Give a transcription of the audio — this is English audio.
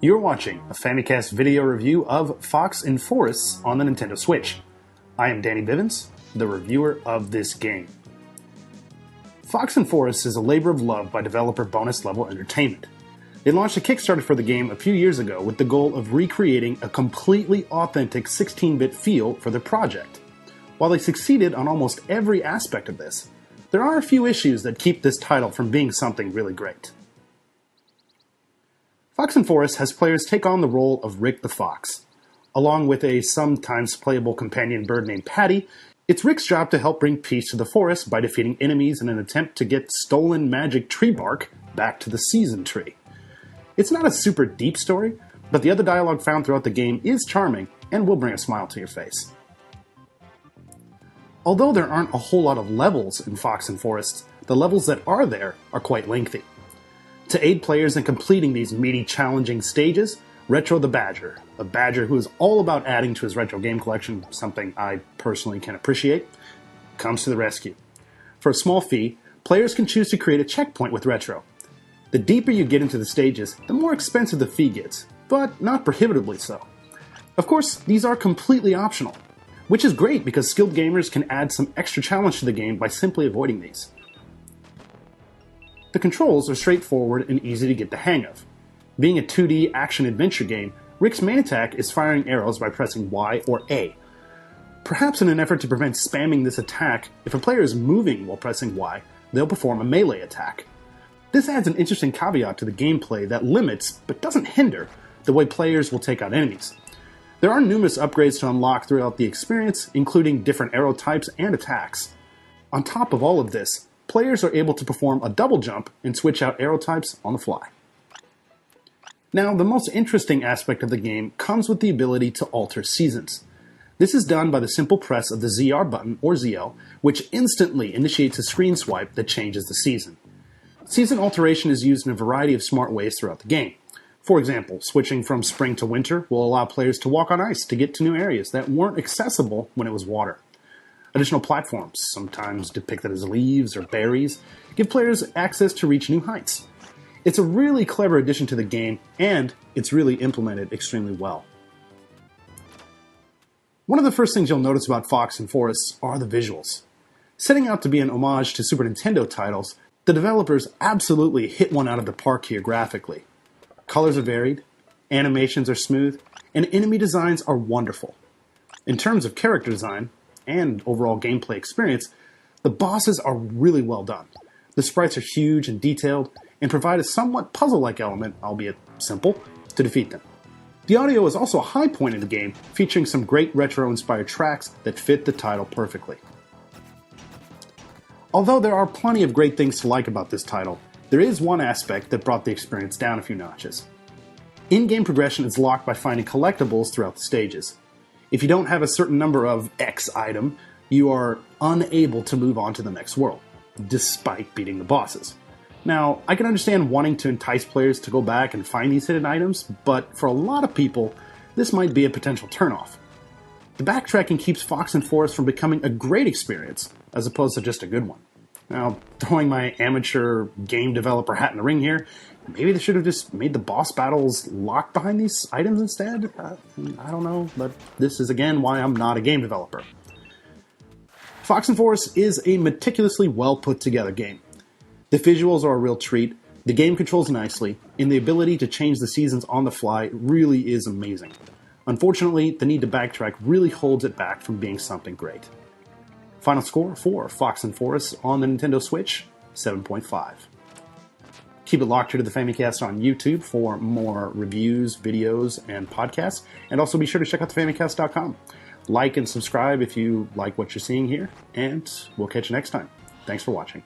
You're watching a Famicast video review of Fox and Forests on the Nintendo Switch. I am Danny Bivens, the reviewer of this game. Fox and Forests is a labor of love by developer Bonus Level Entertainment. They launched a Kickstarter for the game a few years ago with the goal of recreating a completely authentic 16-bit feel for their project. While they succeeded on almost every aspect of this, there are a few issues that keep this title from being something really great. Fox and Forests has players take on the role of Rick the Fox. Along with a sometimes playable companion bird named Patty, it's Rick's job to help bring peace to the forest by defeating enemies in an attempt to get stolen magic tree bark back to the season tree. It's not a super deep story, but the other dialogue found throughout the game is charming and will bring a smile to your face. Although there aren't a whole lot of levels in Fox and Forests, the levels that are there are quite lengthy. To aid players in completing these meaty, challenging stages, Retro the Badger, a badger who is all about adding to his retro game collection, something I personally can appreciate, comes to the rescue. For a small fee, players can choose to create a checkpoint with Retro. The deeper you get into the stages, the more expensive the fee gets, but not prohibitively so. Of course, these are completely optional, which is great because skilled gamers can add some extra challenge to the game by simply avoiding these. The controls are straightforward and easy to get the hang of. Being a 2D action-adventure game, Rick's main attack is firing arrows by pressing Y or A. Perhaps in an effort to prevent spamming this attack, if a player is moving while pressing Y, they'll perform a melee attack. This adds an interesting caveat to the gameplay that limits, but doesn't hinder, the way players will take out enemies. There are numerous upgrades to unlock throughout the experience, including different arrow types and attacks. On top of all of this, players are able to perform a double jump and switch out arrow types on the fly. Now, the most interesting aspect of the game comes with the ability to alter seasons. This is done by the simple press of the ZR button, or ZL, which instantly initiates a screen swipe that changes the season. Season alteration is used in a variety of smart ways throughout the game. For example, switching from spring to winter will allow players to walk on ice to get to new areas that weren't accessible when it was water. Additional platforms, sometimes depicted as leaves or berries, give players access to reach new heights. It's a really clever addition to the game, and it's really implemented extremely well. One of the first things you'll notice about Fox and Forests are the visuals. Setting out to be an homage to Super Nintendo titles, the developers absolutely hit one out of the park here graphically. Colors are varied, animations are smooth, and enemy designs are wonderful. In terms of character design, and overall gameplay experience, the bosses are really well done. The sprites are huge and detailed, and provide a somewhat puzzle-like element, albeit simple, to defeat them. The audio is also a high point in the game, featuring some great retro-inspired tracks that fit the title perfectly. Although there are plenty of great things to like about this title, there is one aspect that brought the experience down a few notches. In-game progression is locked by finding collectibles throughout the stages. If you don't have a certain number of X item, you are unable to move on to the next world, despite beating the bosses. Now, I can understand wanting to entice players to go back and find these hidden items, but for a lot of people, this might be a potential turnoff. The backtracking keeps Fox and Forest from becoming a great experience, as opposed to just a good one. Now, throwing my amateur game developer hat in the ring here, maybe they should have just made the boss battles locked behind these items instead? I don't know, but this is again why I'm not a game developer. Fox and Forest is a meticulously well put together game. The visuals are a real treat, the game controls nicely, and the ability to change the seasons on the fly really is amazing. Unfortunately, the need to backtrack really holds it back from being something great. Final score for Fox and Forests on the Nintendo Switch, 7.5. Keep it locked here to the Famicast on YouTube for more reviews, videos, and podcasts. And also be sure to check out thefamicast.com. Like and subscribe if you like what you're seeing here, and we'll catch you next time. Thanks for watching.